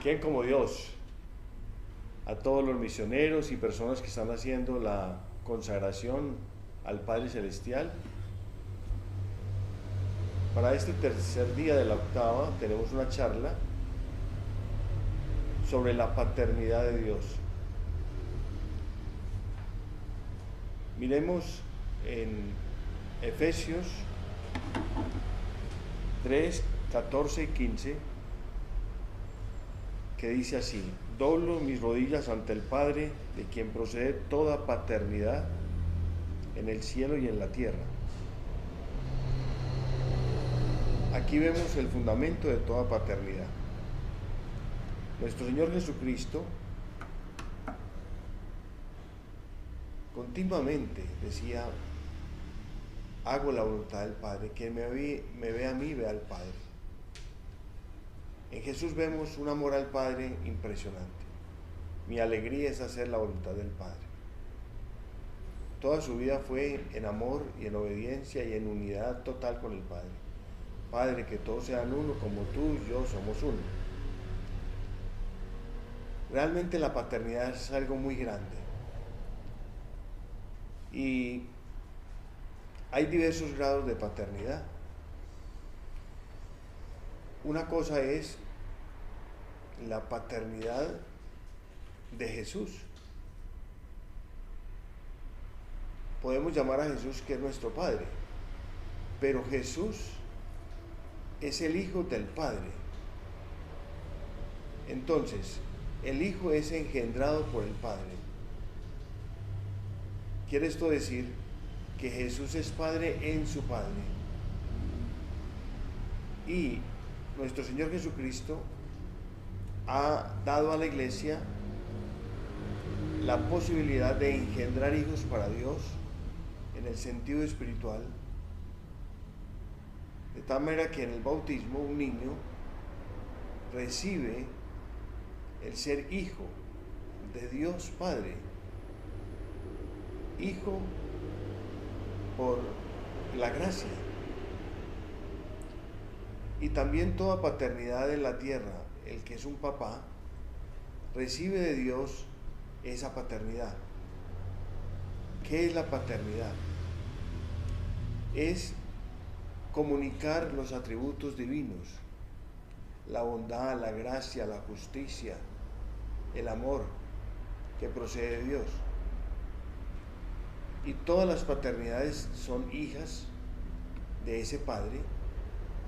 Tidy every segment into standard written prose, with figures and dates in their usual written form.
¿Quién como Dios? A todos los misioneros y personas que están haciendo la consagración al Padre Celestial. Para este tercer día de la octava tenemos una charla sobre la paternidad de Dios. Miremos en Efesios 3, 14 y 15, que dice así: doblo mis rodillas ante el Padre, de quien procede toda paternidad en el cielo y en la tierra. Aquí vemos el fundamento de toda paternidad. Nuestro Señor Jesucristo continuamente decía: hago la voluntad del Padre, quien me ve a mí, ve al Padre. En Jesús vemos un amor al Padre impresionante. Mi alegría es hacer la voluntad del Padre. Toda su vida fue en amor y en obediencia y en unidad total con el Padre. Padre, que todos sean uno, como tú y yo somos uno. Realmente la paternidad es algo muy grande. Y hay diversos grados de paternidad. Una cosa es la paternidad de Jesús. Podemos llamar a Jesús que es nuestro Padre, pero Jesús es el Hijo del Padre. Entonces, el Hijo es engendrado por el Padre. Quiere esto decir que Jesús es Padre en su Padre. Y nuestro Señor Jesucristo ha dado a la Iglesia la posibilidad de engendrar hijos para Dios en el sentido espiritual, de tal manera que en el bautismo un niño recibe el ser hijo de Dios Padre, hijo por la gracia. Y también toda paternidad en la tierra, el que es un papá, recibe de Dios esa paternidad. ¿Qué es la paternidad? Es comunicar los atributos divinos, la bondad, la gracia, la justicia, el amor que procede de Dios. Y todas las paternidades son hijas de ese Padre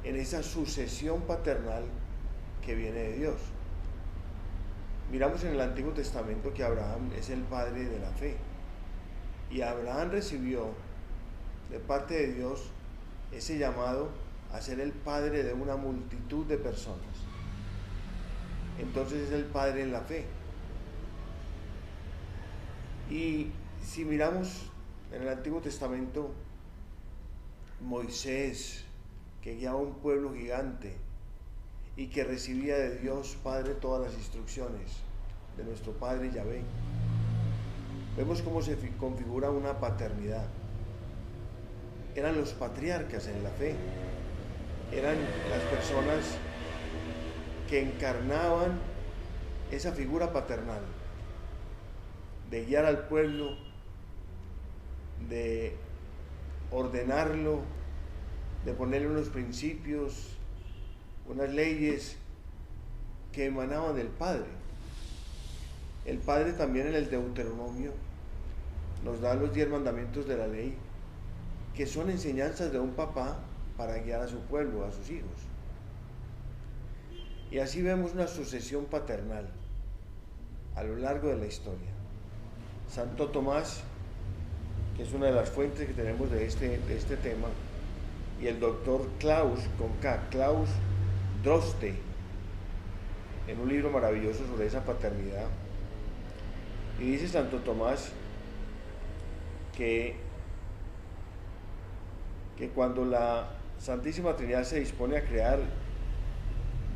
en esa sucesión paternal que viene de Dios. Miramos en el Antiguo Testamento que Abraham es el padre de la fe, y Abraham recibió de parte de Dios ese llamado a ser el padre de una multitud de personas. Entonces es el padre en la fe. Y si miramos en el Antiguo Testamento, Moisés, que guiaba un pueblo gigante y que recibía de Dios Padre todas las instrucciones de nuestro Padre Yahvé, vemos cómo se configura una paternidad. Eran los patriarcas en la fe, eran las personas que encarnaban esa figura paternal de guiar al pueblo, de ordenarlo, de ponerle unos principios, unas leyes que emanaban del Padre. El Padre también en el Deuteronomio nos da los 10 mandamientos de la ley, que son enseñanzas de un papá para guiar a su pueblo, a sus hijos. Y así vemos una sucesión paternal a lo largo de la historia. Santo Tomás, que es una de las fuentes que tenemos de este tema, y el doctor Klaus, con K, Klaus Droste, en un libro maravilloso sobre esa paternidad. Y dice Santo Tomás que cuando la Santísima Trinidad se dispone a crear,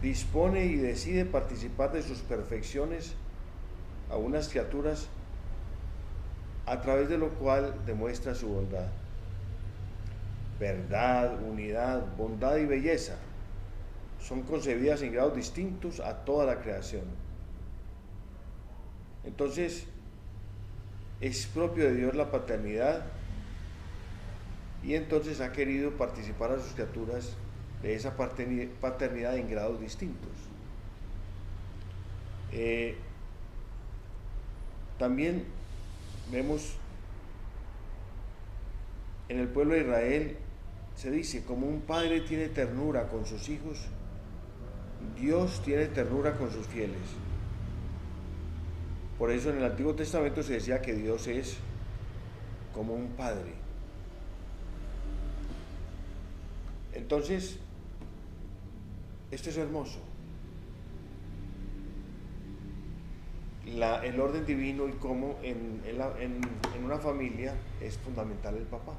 dispone y decide participar de sus perfecciones a unas criaturas, a través de lo cual demuestra su bondad. Verdad, unidad, bondad y belleza son concebidas en grados distintos a toda la creación. Entonces, es propio de Dios la paternidad, y entonces ha querido participar a sus criaturas de esa paternidad en grados distintos. También vemos en el pueblo de Israel, se dice, como un padre tiene ternura con sus hijos, Dios tiene ternura con sus fieles. Por eso en el Antiguo Testamento se decía que Dios es como un padre. Entonces, esto es hermoso. El orden divino y cómo en una familia es fundamental el papá,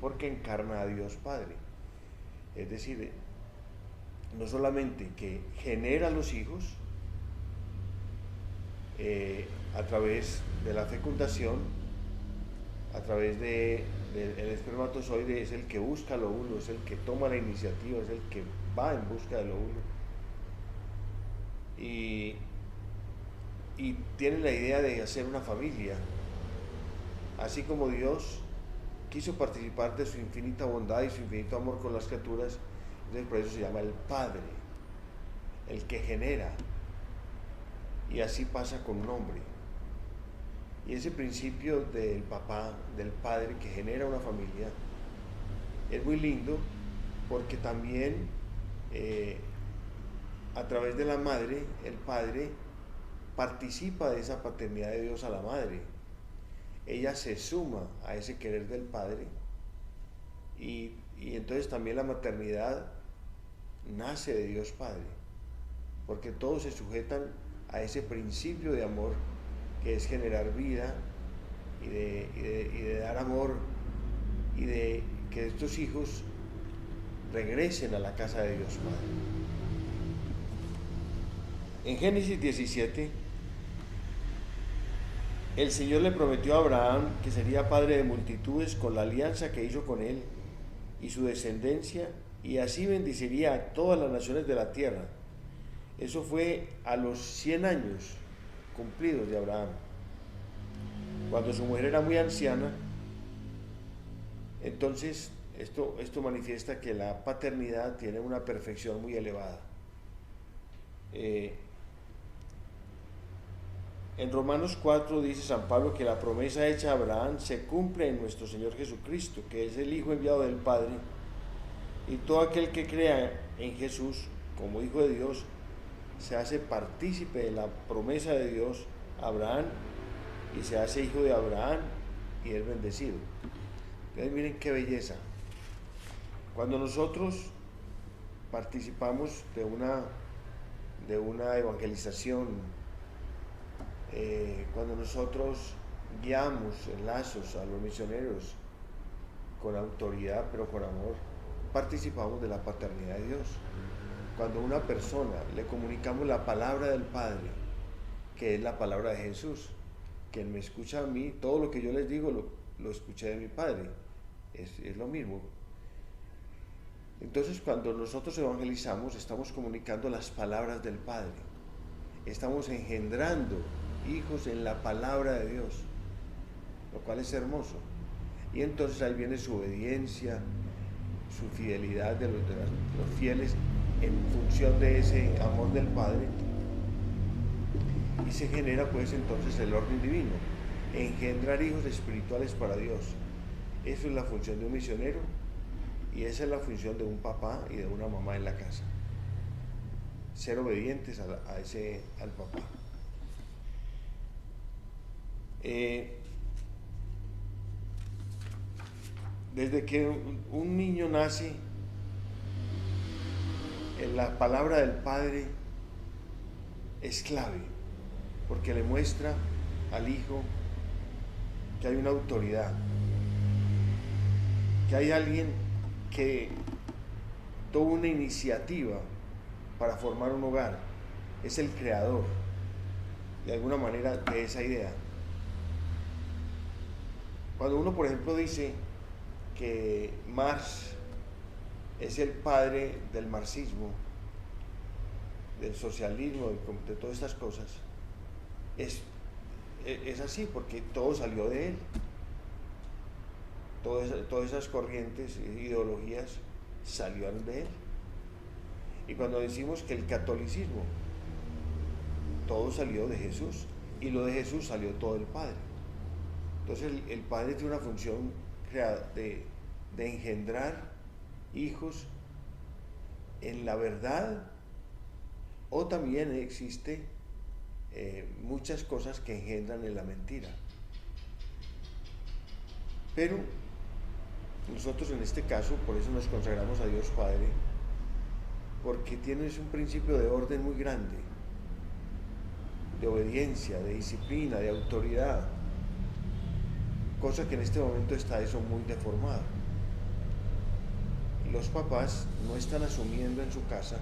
porque encarna a Dios Padre. Es decir, no solamente que genera a los hijos a través de la fecundación, a través del espermatozoide, es el que busca el óvulo, es el que toma la iniciativa, es el que va en busca del óvulo. Y tiene la idea de hacer una familia, así como Dios quiso participar de su infinita bondad y su infinito amor con las criaturas. Entonces por eso se llama el Padre, el que genera, y así pasa con un hombre. Y ese principio del papá, del padre que genera una familia, es muy lindo, porque también a través de la madre, el padre participa de esa paternidad de Dios a la madre. Ella se suma a ese querer del padre, y entonces también la maternidad nace de Dios Padre, porque todos se sujetan a ese principio de amor que es generar vida y de dar amor, y de que estos hijos regresen a la casa de Dios Padre. En Génesis 17, el Señor le prometió a Abraham que sería padre de multitudes con la alianza que hizo con él y su descendencia, y así bendeciría a todas las naciones de la tierra. Eso fue a los 100 años cumplidos de Abraham, cuando su mujer era muy anciana. Entonces esto manifiesta que la paternidad tiene una perfección muy elevada. En Romanos 4 dice San Pablo que la promesa hecha a Abraham se cumple en nuestro Señor Jesucristo, que es el Hijo enviado del Padre, y todo aquel que crea en Jesús como Hijo de Dios se hace partícipe de la promesa de Dios a Abraham, y se hace hijo de Abraham y es bendecido. Entonces miren qué belleza. Cuando nosotros participamos de una evangelización, cuando nosotros guiamos en lazos a los misioneros con autoridad pero con amor, participamos de la paternidad de Dios. Cuando a una persona le comunicamos la palabra del Padre, que es la palabra de Jesús, que Él me escucha a mí, todo lo que yo les digo lo escuché de mi Padre, es lo mismo. Entonces cuando nosotros evangelizamos, estamos comunicando las palabras del Padre, estamos engendrando hijos en la palabra de Dios, lo cual es hermoso. Y entonces ahí viene su obediencia, su fidelidad de los fieles en función de ese amor del Padre, y se genera pues entonces el orden divino, engendrar hijos espirituales para Dios. Eso es la función de un misionero, y esa es la función de un papá y de una mamá en la casa, ser obedientes al papá. Desde que un niño nace, la palabra del Padre es clave, porque le muestra al hijo que hay una autoridad, que hay alguien que tuvo una iniciativa para formar un hogar, es el creador, de alguna manera, de esa idea. Cuando uno, por ejemplo, dice que Marx es el padre del marxismo, del socialismo, de todas estas cosas. Es así porque todo salió de él. Todas esas corrientes, ideologías salieron de él. Y cuando decimos que el catolicismo, todo salió de Jesús, y lo de Jesús salió todo del Padre. Entonces el Padre tiene una función de engendrar hijos en la verdad, o también existe muchas cosas que engendran en la mentira. Pero nosotros en este caso, por eso nos consagramos a Dios Padre, porque tienes un principio de orden muy grande, de obediencia, de disciplina, de autoridad, cosa que en este momento está eso muy deformado. Los papás no están asumiendo en su casa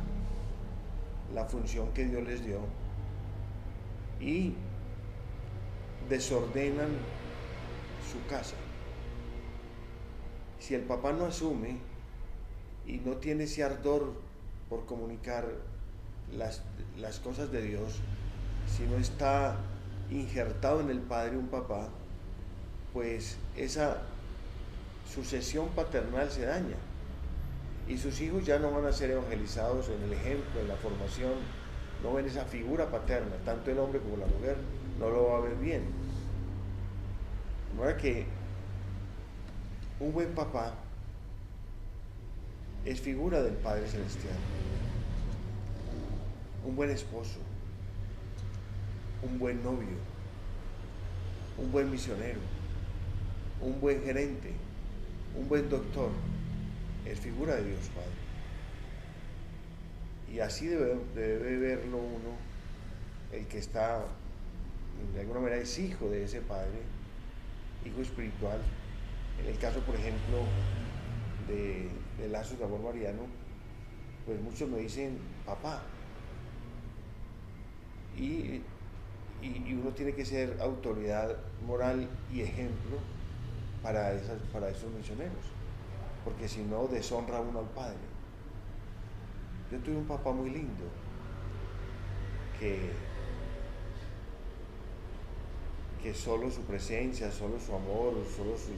la función que Dios les dio y desordenan su casa. Si el papá no asume y no tiene ese ardor por comunicar las cosas de Dios, si no está injertado en el padre un papá, pues esa sucesión paternal se daña y sus hijos ya no van a ser evangelizados en el ejemplo, en la formación, no ven esa figura paterna, tanto el hombre como la mujer no lo va a ver bien. De manera que un buen papá es figura del Padre Celestial, un buen esposo, un buen novio, un buen misionero, un buen gerente, un buen doctor, es figura de Dios Padre. Y así debe verlo uno, el que está, de alguna manera es hijo de ese Padre, hijo espiritual. En el caso, por ejemplo, de Lazos de Amor Mariano, pues muchos me dicen papá. Y uno tiene que ser autoridad moral y ejemplo para esos misioneros, porque si no deshonra uno al Padre. Yo tuve un papá muy lindo que solo su presencia, solo su amor, solo su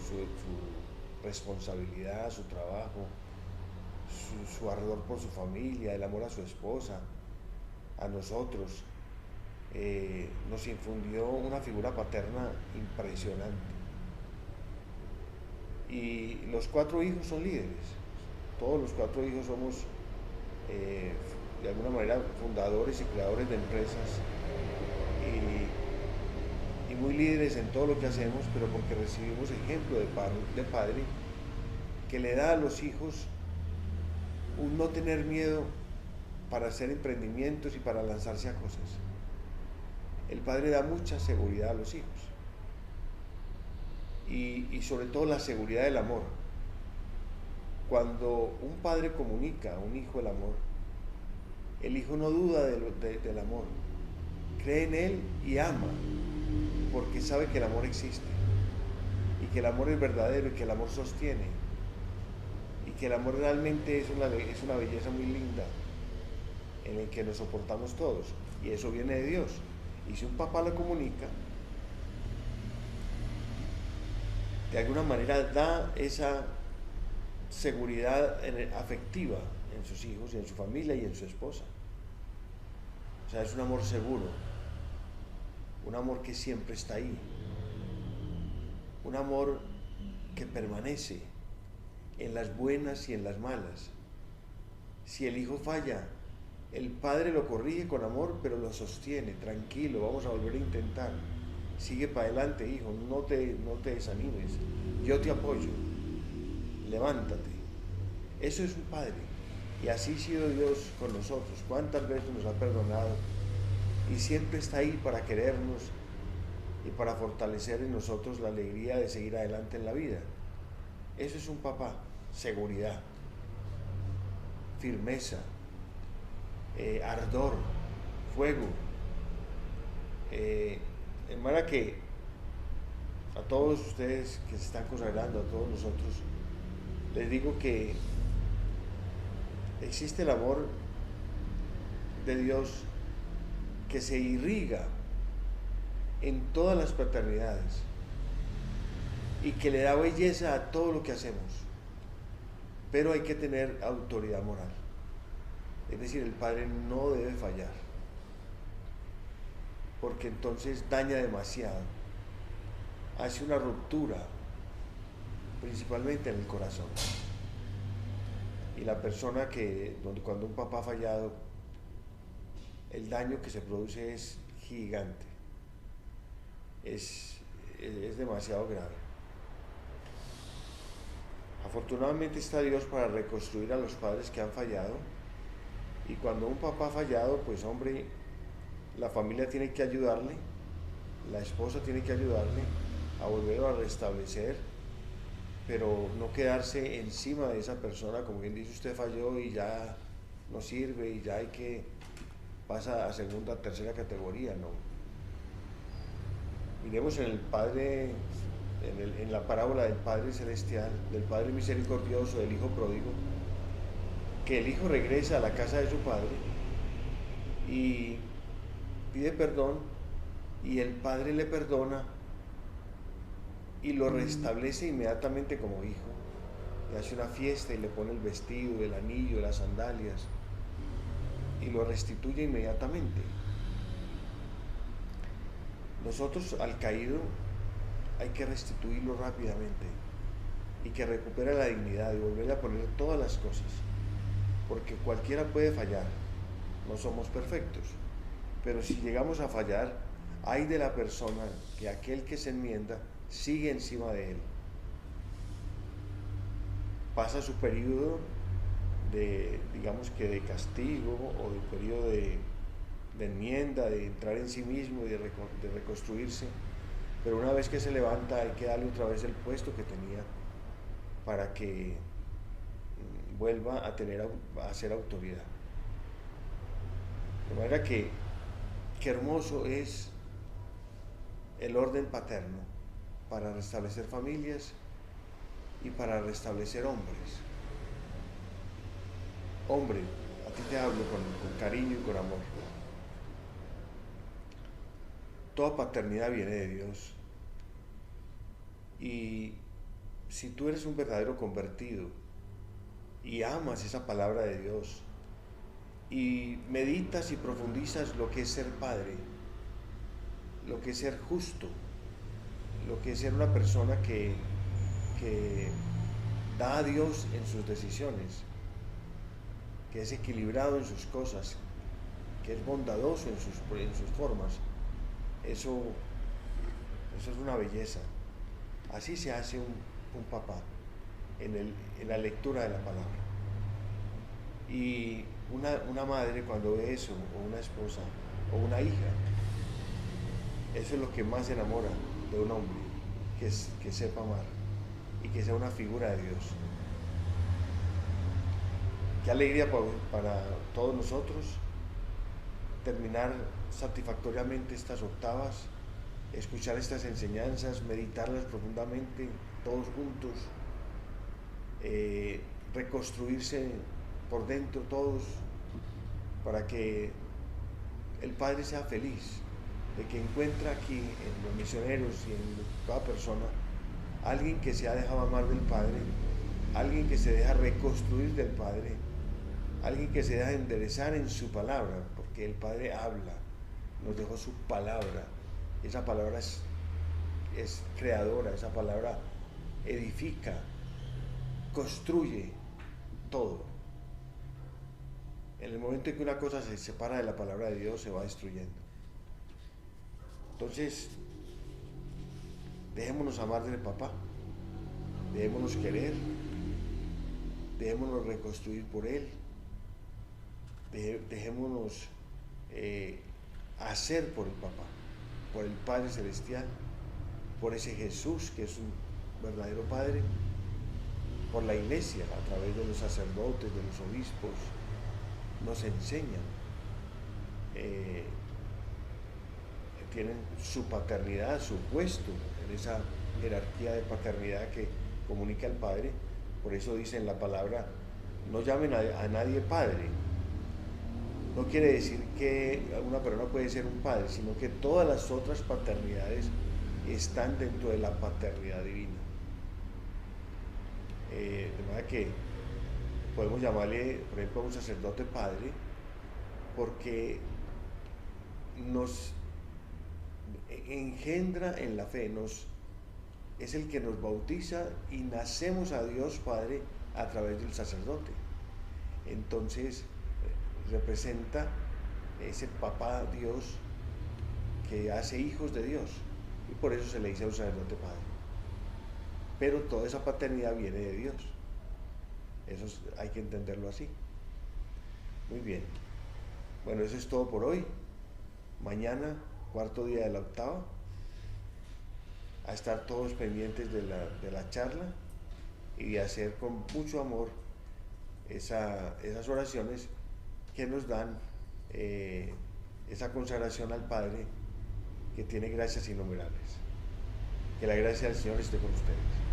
responsabilidad, su trabajo, su ardor por su familia, el amor a su esposa, a nosotros, nos infundió una figura paterna impresionante. Y los 4 hijos son líderes, todos los 4 hijos somos de alguna manera fundadores y creadores de empresas y muy líderes en todo lo que hacemos, pero porque recibimos ejemplo de padre que le da a los hijos un no tener miedo para hacer emprendimientos y para lanzarse a cosas. El padre da mucha seguridad a los hijos y sobre todo la seguridad del amor. Cuando un padre comunica a un hijo el amor, el hijo no duda del amor, cree en él y ama, porque sabe que el amor existe y que el amor es verdadero y que el amor sostiene y que el amor realmente es una belleza muy linda en el que nos soportamos todos, y eso viene de Dios. Y si un papá lo comunica, de alguna manera da esa seguridad afectiva en sus hijos y en su familia y en su esposa. O sea, es un amor seguro, un amor que siempre está ahí, un amor que permanece en las buenas y en las malas. Si el hijo falla, el padre lo corrige con amor, pero lo sostiene, tranquilo, vamos a volver a intentar. Sigue para adelante, hijo, no te desanimes, yo te apoyo, levántate. Eso es un padre, y así ha sido Dios con nosotros. Cuántas veces nos ha perdonado y siempre está ahí para querernos y para fortalecer en nosotros la alegría de seguir adelante en la vida. Eso es un papá, seguridad, firmeza, ardor, fuego. De manera que a todos ustedes que se están consagrando, a todos nosotros, les digo que Existe el amor de Dios que se irriga en todas las paternidades y que le da belleza a todo lo que hacemos, pero hay que tener autoridad moral. Es decir, el padre no debe fallar, porque entonces daña demasiado, hace una ruptura, principalmente en el corazón. Y la persona cuando un papá ha fallado, el daño que se produce es gigante, es demasiado grave. Afortunadamente está Dios para reconstruir a los padres que han fallado, y cuando un papá ha fallado, pues hombre, la familia tiene que ayudarle, la esposa tiene que ayudarle a volverlo a restablecer, pero no quedarse encima de esa persona, como quien dice, usted falló y ya no sirve y ya hay que pasa a segunda, tercera categoría, no. Miremos en el Padre, en la parábola del Padre Celestial, del Padre Misericordioso, del Hijo Pródigo, que el Hijo regresa a la casa de su Padre y pide perdón, y el Padre le perdona y lo restablece inmediatamente como hijo. Le hace una fiesta y le pone el vestido, el anillo, las sandalias, y lo restituye inmediatamente. Nosotros al caído hay que restituirlo rápidamente y que recupere la dignidad y volverle a poner todas las cosas, porque cualquiera puede fallar, no somos perfectos, pero si llegamos a fallar, hay de la persona que aquel que se enmienda sigue encima de él, pasa su periodo de, digamos que de castigo, o de periodo de enmienda, de entrar en sí mismo y de reconstruirse, pero una vez que se levanta hay que darle otra vez el puesto que tenía para que vuelva a ser autoridad. De manera que hermoso es el orden paterno para restablecer familias y para restablecer hombres. Hombre, a ti te hablo con cariño y con amor. Toda paternidad viene de Dios. Y si tú eres un verdadero convertido y amas esa palabra de Dios y meditas y profundizas lo que es ser padre, lo que es ser justo, lo que es ser una persona que da a Dios en sus decisiones, que es equilibrado en sus cosas, que es bondadoso en sus formas, eso es una belleza. Así se hace un papá en la lectura de la palabra. Y una madre cuando ve eso, o una esposa, o una hija, eso es lo que más enamora de un hombre, que sepa amar y que sea una figura de Dios. Qué alegría para todos nosotros terminar satisfactoriamente estas octavas, escuchar estas enseñanzas, meditarlas profundamente, todos juntos, reconstruirse por dentro todos, para que el Padre sea feliz de que encuentra aquí en los misioneros y en toda persona alguien que se ha dejado amar del Padre, alguien que se deja reconstruir del Padre, alguien que se deja enderezar en su palabra, porque el Padre habla, nos dejó su palabra. Esa palabra es creadora, esa palabra edifica, construye todo. En el momento en que una cosa se separa de la palabra de Dios, se va destruyendo. Entonces, dejémonos amar del papá, dejémonos querer, dejémonos reconstruir por él, dejémonos hacer por el papá, por el Padre Celestial, por ese Jesús que es un verdadero Padre, por la Iglesia, a través de los sacerdotes, de los obispos, nos enseñan, tienen su paternidad, su puesto en esa jerarquía de paternidad que comunica el Padre. Por eso dice en la palabra, no llamen a nadie padre. No quiere decir que una persona puede ser un padre, sino que todas las otras paternidades están dentro de la paternidad divina. De manera que podemos llamarle, por ejemplo, a un sacerdote padre, porque nos engendra en la fe, es el que nos bautiza y nacemos a Dios Padre a través del sacerdote. Entonces representa ese papá Dios que hace hijos de Dios, y por eso se le dice a un sacerdote padre. Pero toda esa paternidad viene de Dios. Hay que entenderlo así. Muy bien. Bueno, eso es todo por hoy. Mañana, cuarto día de la octava, a estar todos pendientes de la charla y de hacer con mucho amor esas oraciones que nos dan esa consagración al Padre, que tiene gracias innumerables. Que la gracia del Señor esté con ustedes.